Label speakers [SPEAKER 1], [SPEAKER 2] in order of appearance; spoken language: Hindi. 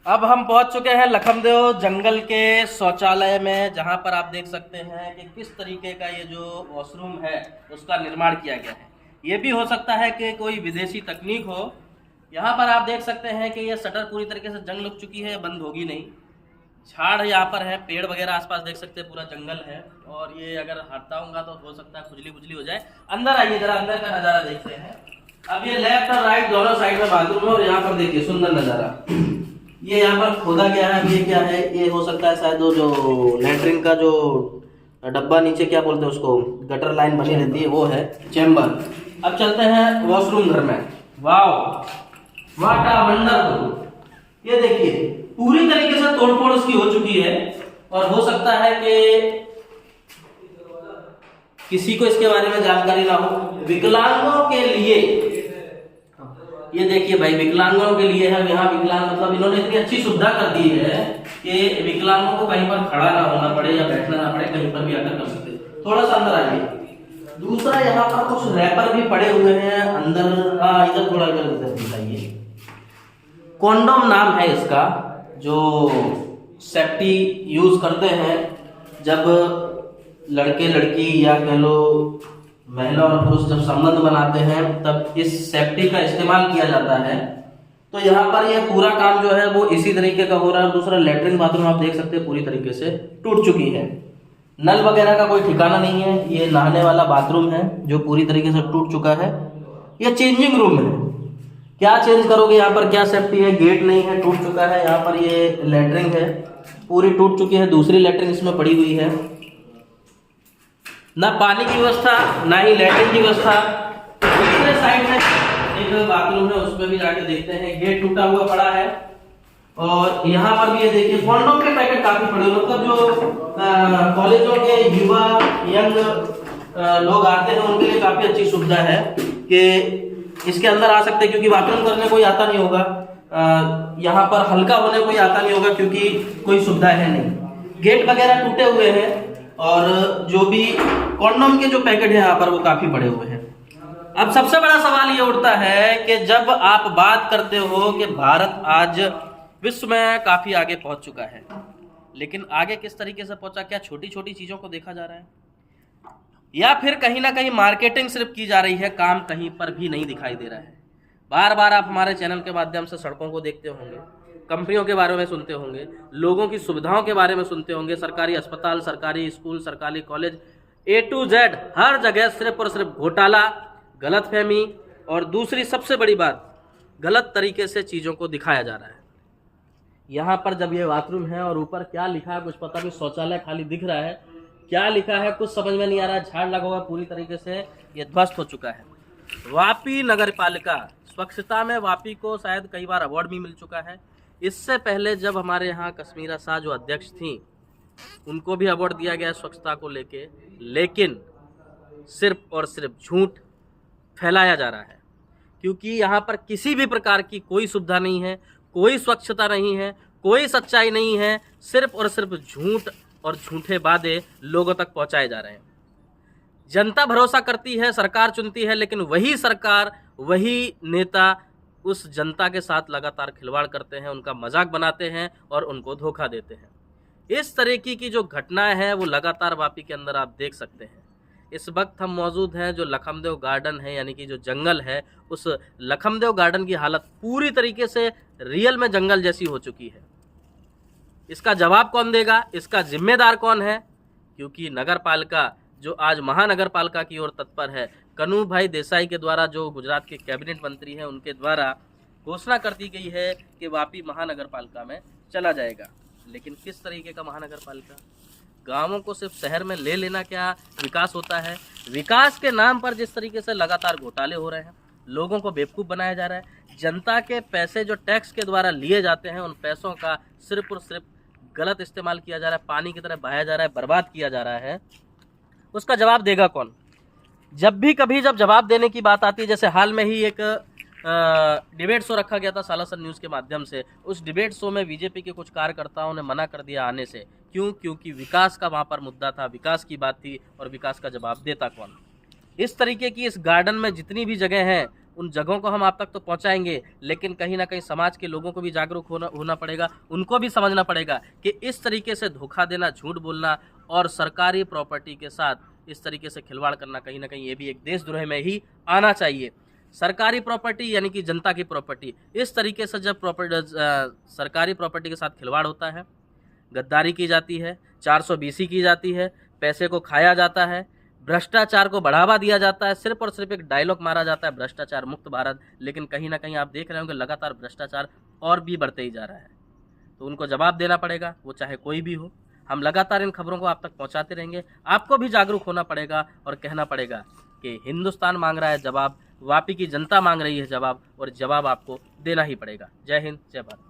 [SPEAKER 1] अब हम पहुंच चुके हैं लखनदेव जंगल के शौचालय में, जहां पर आप देख सकते हैं कि किस तरीके का ये जो वॉशरूम है उसका निर्माण किया गया है। ये भी हो सकता है कि कोई विदेशी तकनीक हो। यहाँ पर आप देख सकते हैं कि ये शटर पूरी तरीके से जंग लग चुकी है, बंद होगी नहीं। झाड़ यहाँ पर है, पेड़ वगैरह आसपास देख सकते हैं, पूरा जंगल है। और ये अगर हटाऊंगा तो हो सकता है खुजली खुजली हो जाए। अंदर आइए, जरा अंदर का नज़ारा देखते हैं। अब ये लेफ्ट और राइट दोनों साइड में बाथरूम है और यहाँ पर देखिए सुंदर नज़ारा। ये यहाँ पर खोदा गया है। ये क्या है? ये हो सकता है शायद वो जो लैट्रिन का जो डब्बा नीचे क्या बोलते हैं उसको, गटर लाइन बनी रहती है, वो है चेम्बर। अब चलते हैं वॉशरूम घर में। Wow, what a wonderful. ये देखिए पूरी तरीके से तोड़फोड़ उसकी हो चुकी है। और हो सकता है कि किसी को इसके बारे में जानकारी ना हो। विकलांगों के लिए ये देखिए भाई, विकलांगों के लिए है। यहाँ विकलांग मतलब इन्होंने इतनी अच्छी सुविधा कर दी है कि विकलांगों को कहीं पर खड़ा ना होना पड़े या बैठना ना पड़े, कहीं पर भी आकर कर सकते। थोड़ा सा अंदर आइए। दूसरा यहाँ पर कुछ रैपर भी पड़े हुए हैं अंदर। इधर थोड़ा इधर दिखाइए। कॉन्डोम नाम है इसका, जो सेफ्टी यूज करते हैं जब लड़के लड़की या कह लो महिला और पुरुष जब संबंध बनाते हैं, तब इस सेफ्टी का इस्तेमाल किया जाता है। तो यहाँ पर ये पूरा काम जो है वो इसी तरीके का हो रहा है। दूसरा लेटरिन बाथरूम आप देख सकते हैं पूरी तरीके से टूट चुकी है। नल वगैरह का कोई ठिकाना नहीं है। ये नहाने वाला बाथरूम है जो पूरी तरीके से टूट चुका है। ये चेंजिंग रूम है। क्या चेंज करोगे यहाँ पर? क्या सेफ्टी है? गेट नहीं है, टूट चुका है। यहाँ पर ये लेटरिन है, पूरी टूट चुकी है। दूसरी लेटरिन इसमें पड़ी हुई है। ना पानी की व्यवस्था, ना ही लैट्रिन की व्यवस्था। दूसरे साइड में एक बाथरूम है, उसमें भी जाके देखते हैं। गेट टूटा हुआ पड़ा है। और यहाँ पर भी ये देखिए कॉन्डोम के पैकेट काफी पड़े हुए। मतलब जो कॉलेजों के युवा यंग लोग आते हैं उनके लिए काफी अच्छी सुविधा है कि इसके अंदर आ सकते हैं, क्योंकि बाथरूम करने कोई आता नहीं होगा। यहाँ पर हल्का होने कोई आता नहीं होगा क्योंकि कोई सुविधा है नहीं। गेट वगैरह टूटे हुए हैं और जो भी कॉन्डोम के जो पैकेट है यहाँ पर वो काफी बड़े हुए हैं। अब सबसे बड़ा सवाल ये उठता है कि जब आप बात करते हो कि भारत आज विश्व में काफी आगे पहुंच चुका है, लेकिन आगे किस तरीके से पहुंचा? क्या छोटी छोटी चीजों को देखा जा रहा है, या फिर कहीं ना कहीं मार्केटिंग सिर्फ की जा रही है, काम कहीं पर भी नहीं दिखाई दे रहा है? बार बार आप हमारे चैनल के माध्यम से सड़कों को देखते होंगे, कंपनियों के बारे में सुनते होंगे, लोगों की सुविधाओं के बारे में सुनते होंगे। सरकारी अस्पताल, सरकारी स्कूल, सरकारी कॉलेज, A to Z हर जगह सिर्फ और सिर्फ घोटाला, गलतफहमी और दूसरी सबसे बड़ी बात, गलत तरीके से चीज़ों को दिखाया जा रहा है। यहाँ पर जब ये बाथरूम है और ऊपर क्या लिखा है कुछ पता नहीं, शौचालय खाली दिख रहा है, क्या लिखा है कुछ समझ में नहीं आ रहा है। झाड़ लगा हुआ, पूरी तरीके से ये ध्वस्त हो चुका है। वापी नगर पालिका स्वच्छता में वापी को शायद कई बार अवार्ड भी मिल चुका है। इससे पहले जब हमारे यहाँ कश्मीरा शाह जो अध्यक्ष थी, उनको भी अवार्ड दिया गया स्वच्छता को लेके, लेकिन सिर्फ और सिर्फ झूठ फैलाया जा रहा है, क्योंकि यहाँ पर किसी भी प्रकार की कोई सुविधा नहीं है, कोई स्वच्छता नहीं है, कोई सच्चाई नहीं है। सिर्फ और सिर्फ झूठ और झूठे वादे लोगों तक पहुँचाए जा रहे हैं। जनता भरोसा करती है, सरकार चुनती है, लेकिन वही सरकार, वही नेता उस जनता के साथ लगातार खिलवाड़ करते हैं, उनका मजाक बनाते हैं और उनको धोखा देते हैं। इस तरीके की जो घटनाएं हैं वो लगातार वापी के अंदर आप देख सकते हैं। इस वक्त हम मौजूद हैं जो लखनदेव गार्डन है, यानी कि जो जंगल है, उस लखनदेव गार्डन की हालत पूरी तरीके से रियल में जंगल जैसी हो चुकी है। इसका जवाब कौन देगा? इसका जिम्मेदार कौन है? क्योंकि नगर पालिका जो आज महानगर पालिका की ओर तत्पर है, कन्हूभाई देसाई के द्वारा, जो गुजरात के कैबिनेट मंत्री हैं, उनके द्वारा घोषणा कर दी गई है कि वापी महानगर पालिका में चला जाएगा। लेकिन किस तरीके का महानगर पालिका? गांवों को सिर्फ शहर में ले लेना क्या विकास होता है? विकास के नाम पर जिस तरीके से लगातार घोटाले हो रहे हैं, लोगों को बेवकूफ़ बनाया जा रहा है, जनता के पैसे जो टैक्स के द्वारा लिए जाते हैं, उन पैसों का सिर्फ और सिर्फ गलत इस्तेमाल किया जा रहा है, पानी की तरह बहाया जा रहा है, बर्बाद किया जा रहा है। उसका जवाब देगा कौन? जब भी कभी जब जवाब देने की बात आती है, जैसे हाल में ही एक डिबेट शो रखा गया था सालासर न्यूज़ के माध्यम से। उस डिबेट शो में बीजेपी के कुछ कार्यकर्ताओं ने मना कर दिया आने से। क्यों? क्योंकि विकास का वहाँ पर मुद्दा था, विकास की बात थी और विकास का जवाब देता कौन। इस तरीके की इस गार्डन में जितनी भी जगह हैं उन जगहों को हम आप तक तो पहुंचाएंगे, लेकिन कहीं ना कहीं समाज के लोगों को भी जागरूक होना पड़ेगा। उनको भी समझना पड़ेगा कि इस तरीके से धोखा देना, झूठ बोलना और सरकारी प्रॉपर्टी के साथ इस तरीके से खिलवाड़ करना कहीं ना कहीं ये भी एक देशद्रोह में ही आना चाहिए। सरकारी प्रॉपर्टी यानी कि जनता की प्रॉपर्टी, इस तरीके से जब सरकारी प्रॉपर्टी के साथ खिलवाड़ होता है, गद्दारी की जाती है, 420 की जाती है, पैसे को खाया जाता है, भ्रष्टाचार को बढ़ावा दिया जाता है, सिर्फ और सिर्फ एक डायलॉग मारा जाता है भ्रष्टाचार मुक्त भारत, लेकिन कहीं ना कहीं आप देख रहे होंगे लगातार भ्रष्टाचार और भी बढ़ते ही जा रहा है। तो उनको जवाब देना पड़ेगा, वो चाहे कोई भी हो। हम लगातार इन खबरों को आप तक पहुंचाते रहेंगे। आपको भी जागरूक होना पड़ेगा और कहना पड़ेगा कि हिंदुस्तान मांग रहा है जवाब, वापी की जनता मांग रही है जवाब, और जवाब आपको देना ही पड़ेगा। जय हिंद, जय भारत।